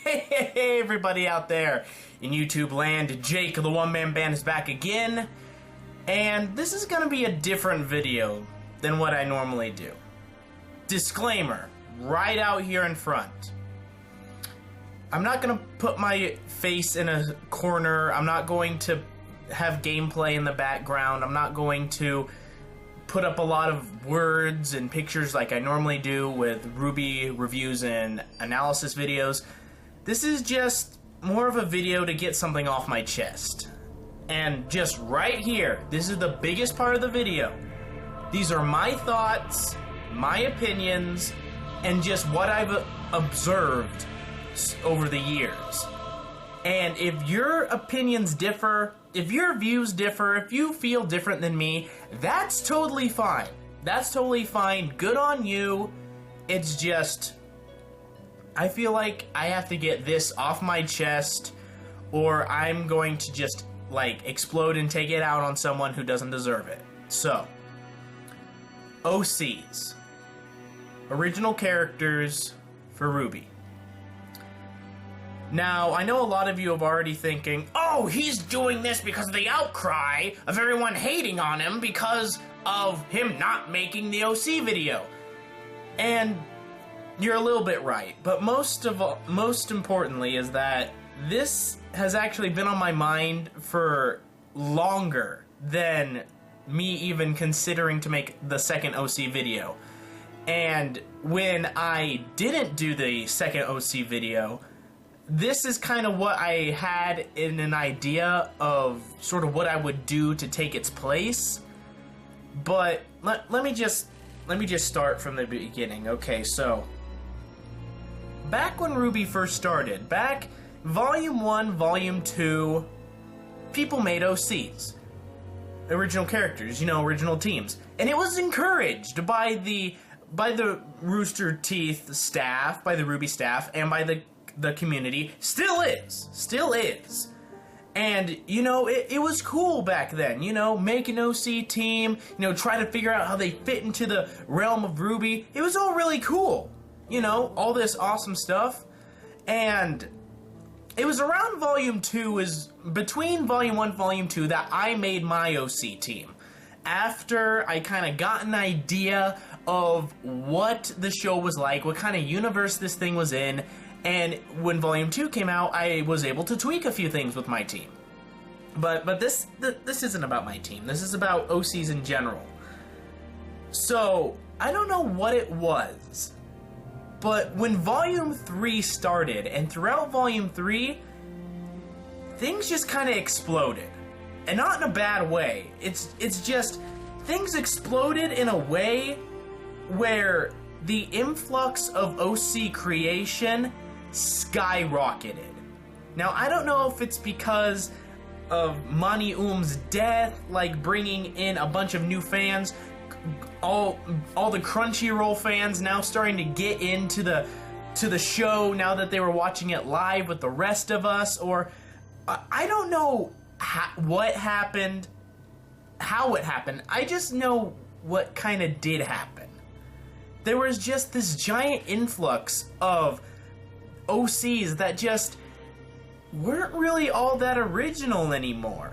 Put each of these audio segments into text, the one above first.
Hey, everybody out there in YouTube land, Jake the OneManBand is back again, and this is gonna be a different video than what I normally do. Disclaimer, right out here in front. I'm not gonna put my face in a corner, I'm not going to have gameplay in the background, I'm not going to put up a lot of words and pictures like I normally do with RWBY reviews and analysis videos. This is just more of a video to get something off my chest. And just right here, this is the biggest part of the video. These are my thoughts, my opinions, and just what I've observed over the years. And if your opinions differ, if your views differ, if you feel different than me, that's totally fine. That's totally fine. Good on you. It's just, I feel like I have to get this off my chest, or I'm going to just, like, explode and take it out on someone who doesn't deserve it. So, OCs. Original characters for RWBY. Now, I know a lot of you have already thinking, oh, he's doing this because of the outcry of everyone hating on him because of him not making the OC video. And you're a little bit right, but most importantly is that this has actually been on my mind for longer than me even considering to make the second OC video. And when I didn't do the second OC video, this is kind of what I had in an idea of sort of what I would do to take its place. But let me just start from the beginning. Okay, so back when RWBY first started, back Volume 1, Volume 2, people made OCs. Original characters, you know, original teams. And it was encouraged by the Rooster Teeth staff, by the RWBY staff, and by the community. Still is. And, you know, it was cool back then, you know, make an OC team, you know, try to figure out how they fit into the realm of RWBY. It was all really cool, you know, all this awesome stuff. And it was around Volume 2, between Volume 1 and Volume 2 that I made my OC team. After I kind of got an idea of what the show was like, what kind of universe this thing was in, and when Volume 2 came out, I was able to tweak a few things with my team. But this isn't about my team. This is about OCs in general. So, I don't know what it was, but when Volume 3 started, and throughout Volume 3, things just kind of exploded. And not in a bad way. It's just, things exploded in a way where the influx of OC creation skyrocketed. Now, I don't know if it's because of Mani death, like bringing in a bunch of new fans, all the Crunchyroll fans now starting to get into the show now that they were watching it live with the rest of us, or I don't know what happened, how it happened. I just know what kind of did happen. There was just this giant influx of OCs that just weren't really all that original anymore.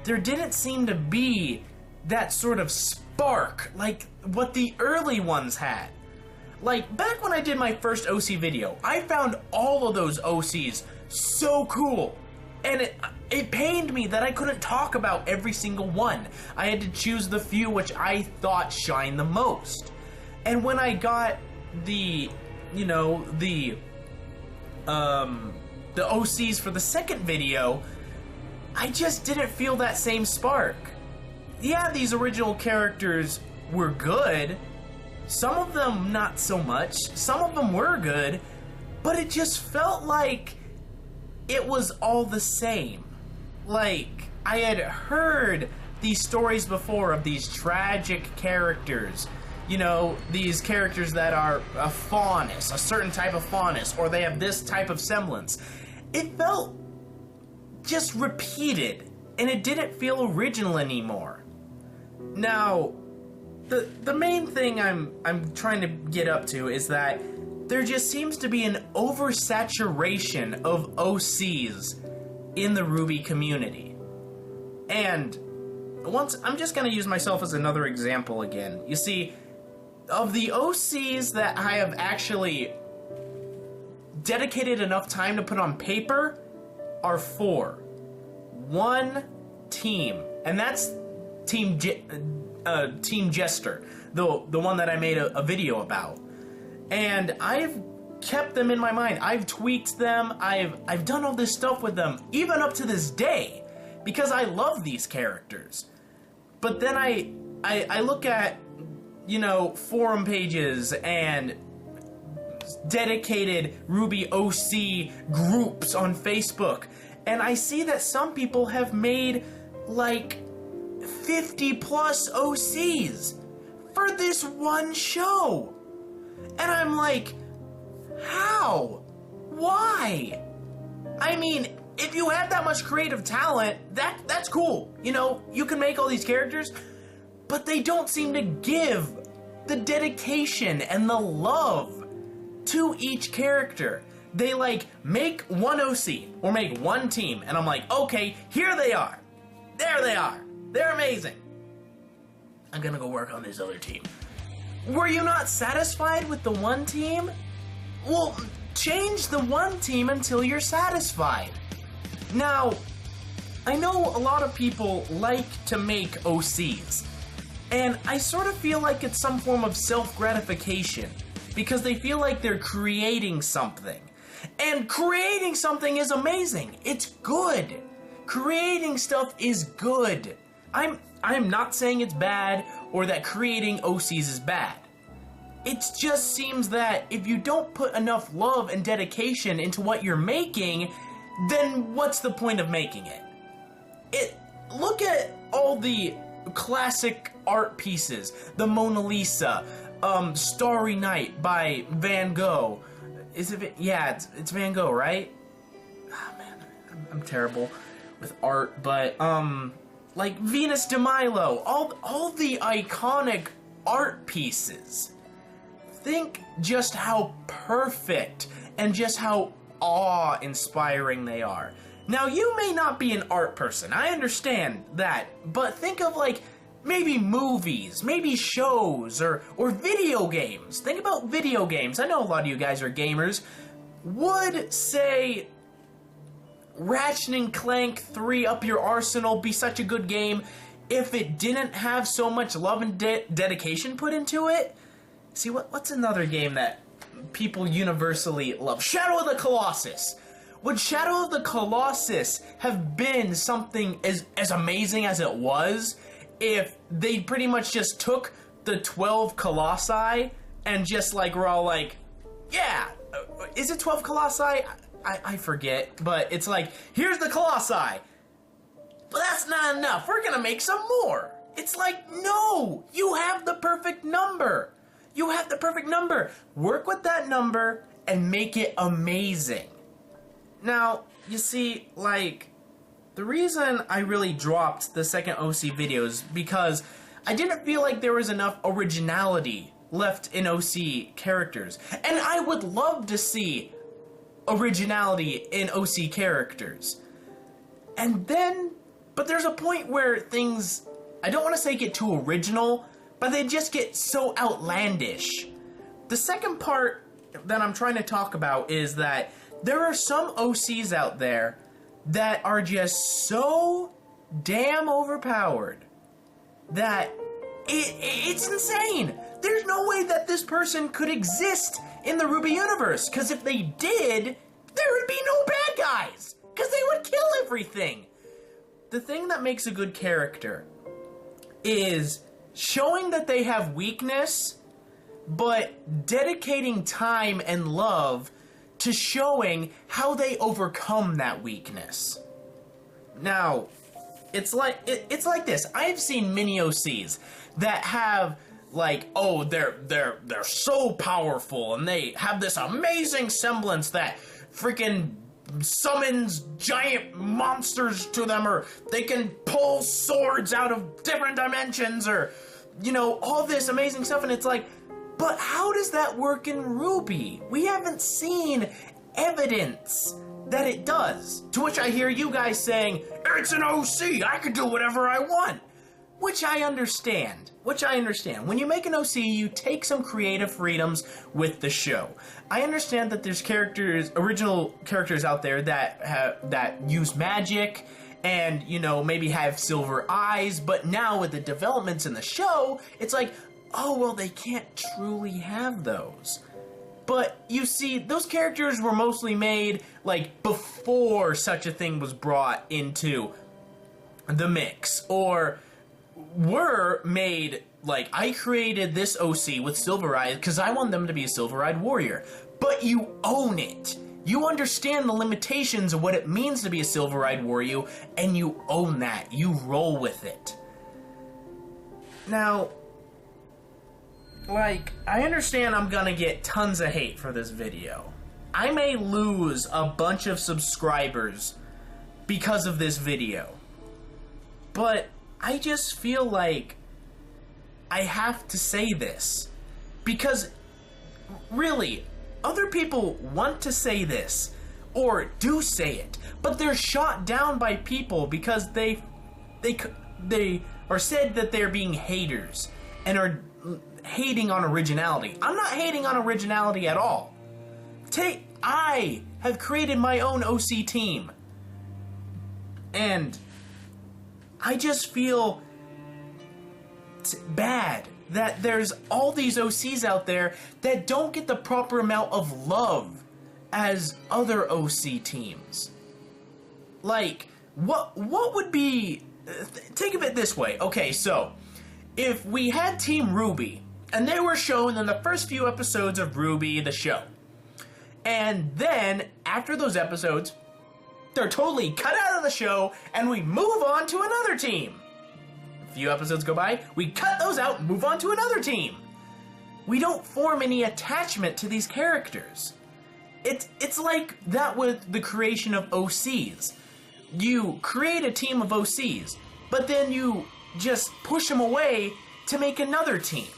There didn't seem to be that sort of spark like what the early ones had. Like, back when I did my first OC video, I found all of those OCs so cool. And it pained me that I couldn't talk about every single one. I had to choose the few which I thought shined the most. And when I got the OCs for the second video, I just didn't feel that same spark. Yeah, these original characters were good. Some of them not so much. Some of them were good, but it just felt like it was all the same. Like, I had heard these stories before of these tragic characters. You know, these characters that are a faunus, a certain type of faunus, or they have this type of semblance. It felt just repeated, and it didn't feel original anymore. Now, the main thing I'm trying to get up to is that there just seems to be an oversaturation of OCs in the RWBY community. And I'm just going to use myself as another example again. You see, of the OCs that I have actually dedicated enough time to put on paper are 4. 1 team, and that's Team Jester, the one that I made a video about. And I've kept them in my mind. I've tweaked them. I've done all this stuff with them, even up to this day, because I love these characters. But then I look at, you know, forum pages and dedicated RWBY OC groups on Facebook, and I see that some people have made like 50 plus OCs for this one show. And I'm like, how? Why? I mean, if you have that much creative talent, that's cool. You know, you can make all these characters, but they don't seem to give the dedication and the love to each character. They like make one OC or make one team, and I'm like, okay, here they are. There they are. They're amazing. I'm gonna go work on this other team. Were you not satisfied with the one team? Well, change the one team until you're satisfied. Now, I know a lot of people like to make OCs, and I sort of feel like it's some form of self-gratification, because they feel like they're creating something. And creating something is amazing. It's good. Creating stuff is good. I'm not saying it's bad or that creating OCs is bad. It just seems that if you don't put enough love and dedication into what you're making, then what's the point of making it? Look at all the classic art pieces. The Mona Lisa, Starry Night by Van Gogh. Is it? Yeah, it's Van Gogh, right? Oh man, I'm terrible with art, but like Venus de Milo, all the iconic art pieces. Think just how perfect and just how awe-inspiring they are. Now, you may not be an art person, I understand that, but think of like maybe movies, maybe shows, or video games. Think about video games. I know a lot of you guys are gamers. Would, say, Ratchet and Clank 3 Up Your Arsenal be such a good game if it didn't have so much love and dedication put into it? See, what's another game that people universally love? Shadow of the Colossus. Would Shadow of the Colossus have been something as amazing as it was if they pretty much just took the 12 Colossi and just like were all like, yeah, is it 12 Colossi? I forget, but it's like, here's the Colossi. But that's not enough. We're gonna make some more. It's like, no, you have the perfect number. You have the perfect number. Work with that number and make it amazing. Now, you see, like, the reason I really dropped the second OC videos because I didn't feel like there was enough originality left in OC characters. And I would love to see originality in OC characters. And then, but there's a point where things, I don't want to say get too original, but they just get so outlandish. The second part that I'm trying to talk about is that there are some OCs out there that are just so damn overpowered that it's insane. There's no way that this person could exist in the RWBY universe, because if they did, there would be no bad guys, because they would kill everything. The thing that makes a good character is showing that they have weakness, but dedicating time and love to showing how they overcome that weakness. Now, it's like this. I've seen mini OCs that have like, oh, they're so powerful and they have this amazing semblance that freaking summons giant monsters to them, or they can pull swords out of different dimensions, or, you know, all this amazing stuff, and it's like, But how does that work in RWBY? We haven't seen evidence that it does. To which I hear you guys saying, it's an OC, I can do whatever I want. Which I understand. When you make an OC, you take some creative freedoms with the show. I understand that there's original characters out there that use magic and, you know, maybe have silver eyes, but now with the developments in the show, it's like, oh, well, they can't truly have those. But, you see, those characters were mostly made, like, before such a thing was brought into the mix, or were made, like, I created this OC with silver eyes because I want them to be a silver-eyed warrior. But you own it. You understand the limitations of what it means to be a silver-eyed warrior, and you own that. You roll with it. Now, like, I understand I'm gonna get tons of hate for this video. I may lose a bunch of subscribers because of this video. But I just feel like I have to say this. Because, really, other people want to say this, or do say it, but they're shot down by people because they are said that they're being haters, and are hating on originality. I'm not hating on originality at all. I have created my own OC team, and I just feel bad that there's all these OCs out there that don't get the proper amount of love as other OC teams. Like, what would be... Think of it this way. Okay, so, if we had Team RWBY, and they were shown in the first few episodes of RWBY, the show, and then, after those episodes, they're totally cut out of the show, and we move on to another team. A few episodes go by, we cut those out and move on to another team. We don't form any attachment to these characters. It's like that with the creation of OCs. You create a team of OCs, but then you just push them away to make another team.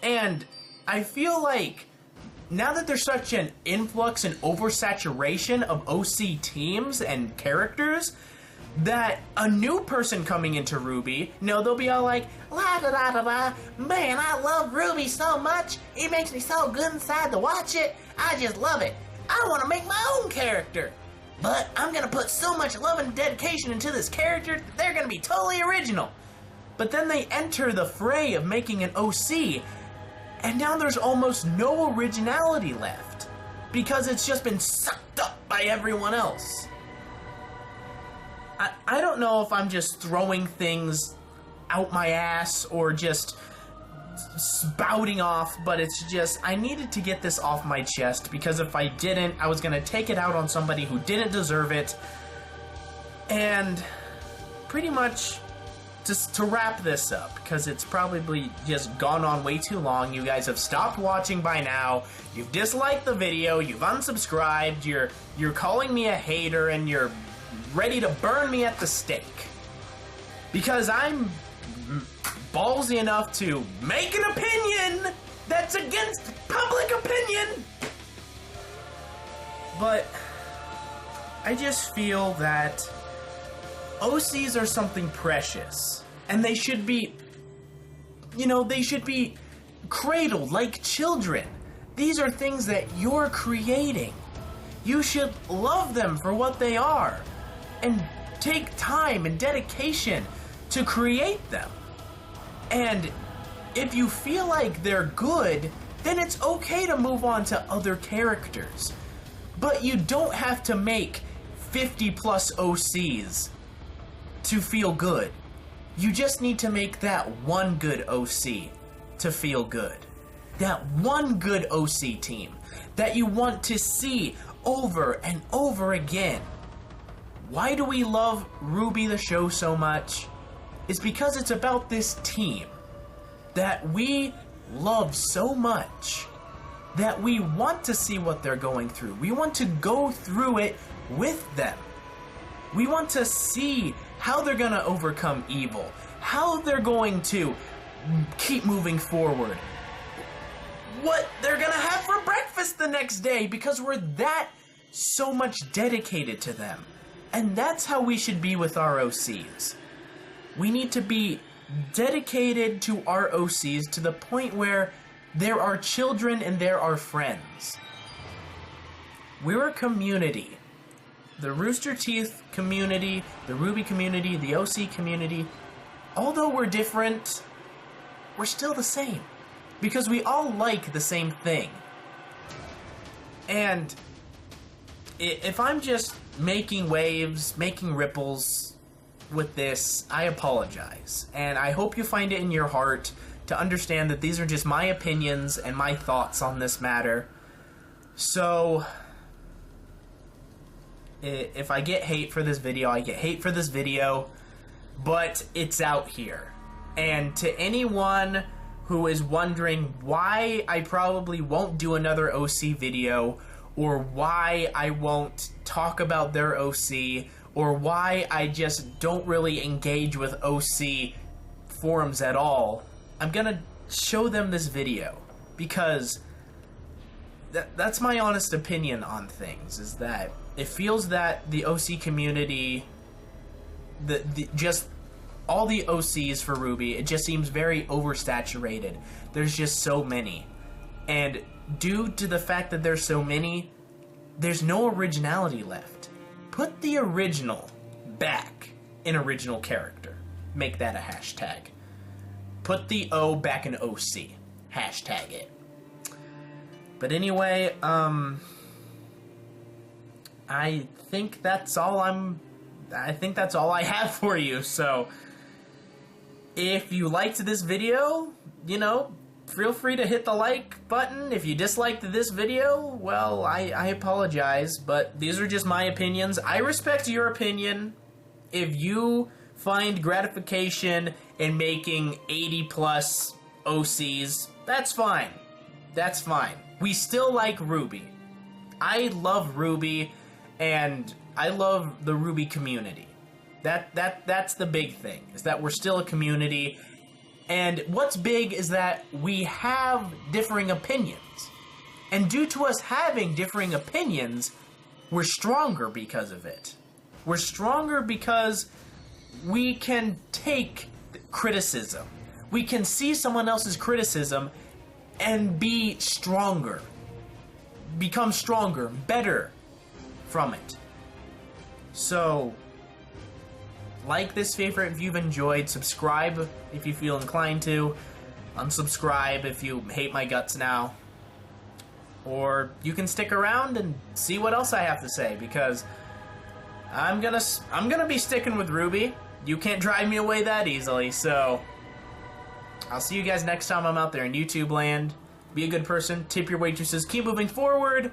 And I feel like now that there's such an influx and oversaturation of OC teams and characters, that a new person coming into RWBY, they'll be all like, la da da da da, man, I love RWBY so much, it makes me so good inside to watch it, I just love it, I want to make my own character, but I'm going to put so much love and dedication into this character that they're going to be totally original. But then they enter the fray of making an OC, and now there's almost no originality left, because it's just been sucked up by everyone else. I don't know if I'm just throwing things out my ass or just spouting off, but it's just, I needed to get this off my chest, because if I didn't, I was going to take it out on somebody who didn't deserve it. And pretty much, just to wrap this up, because it's probably just gone on way too long, you guys have stopped watching by now, you've disliked the video, you've unsubscribed, you're calling me a hater, and you're ready to burn me at the stake. Because I'm ballsy enough to make an opinion that's against public opinion. But I just feel that OCs are something precious, and they should be, they should be cradled like children. These are things that you're creating. You should love them for what they are, and take time and dedication to create them. And if you feel like they're good, then it's okay to move on to other characters. But you don't have to make 50 plus OCs to feel good. You just need to make that one good OC to feel good. That one good OC team that you want to see over and over again. Why do we love RWBY the show so much? It's because it's about this team that we love so much that we want to see what they're going through. We want to go through it with them. We want to see how they're going to overcome evil, how they're going to keep moving forward. what they're gonna have for breakfast the next day because we're that so much dedicated to them. And that's how we should be with our OCs. We need to be dedicated to our OCs to the point where they're our children and they're our friends. We're a community. The Rooster Teeth community, the RWBY community, the OC community, although we're different, we're still the same. Because we all like the same thing. And if I'm just making waves, making ripples with this, I apologize. And I hope you find it in your heart to understand that these are just my opinions and my thoughts on this matter. So, if I get hate for this video, I get hate for this video, but it's out here. And to anyone who is wondering why I probably won't do another OC video, or why I won't talk about their OC, or why I just don't really engage with OC forums at all, I'm gonna show them this video, because that's my honest opinion on things, is that it feels that the OC community, just all the OCs for RWBY, it just seems very oversaturated. There's just so many. And due to the fact that there's so many, there's no originality left. Put the original back in original character. Make that a hashtag. Put the O back in OC. Hashtag it. But anyway, I think that's all I have for you. So if you liked this video, you know, feel free to hit the like button. If you disliked this video, well, I apologize, but these are just my opinions. I respect your opinion. If you find gratification in making 80 plus OCs, that's fine. That's fine. We still like RWBY. I love RWBY, and I love the RWBY community. That's the big thing, is that we're still a community. And what's big is that we have differing opinions. And due to us having differing opinions, we're stronger because of it. We're stronger because we can take criticism. We can see someone else's criticism and be stronger. Become stronger, better from it. So, like this favorite if you've enjoyed, subscribe if you feel inclined to, unsubscribe if you hate my guts now, or you can stick around and see what else I have to say, because I'm gonna be sticking with RWBY. You can't drive me away that easily, so I'll see you guys next time I'm out there in YouTube land. Be a good person, tip your waitresses, keep moving forward.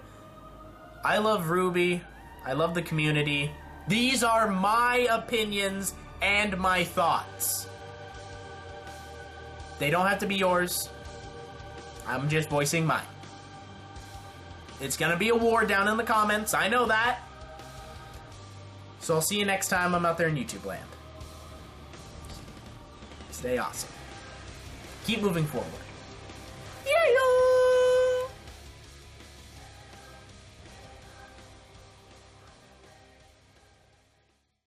I love RWBY, I love the community. These are my opinions and my thoughts. They don't have to be yours. I'm just voicing mine. It's gonna be a war down in the comments, I know that. So I'll see you next time I'm out there in YouTube land. Stay awesome. Keep moving forward.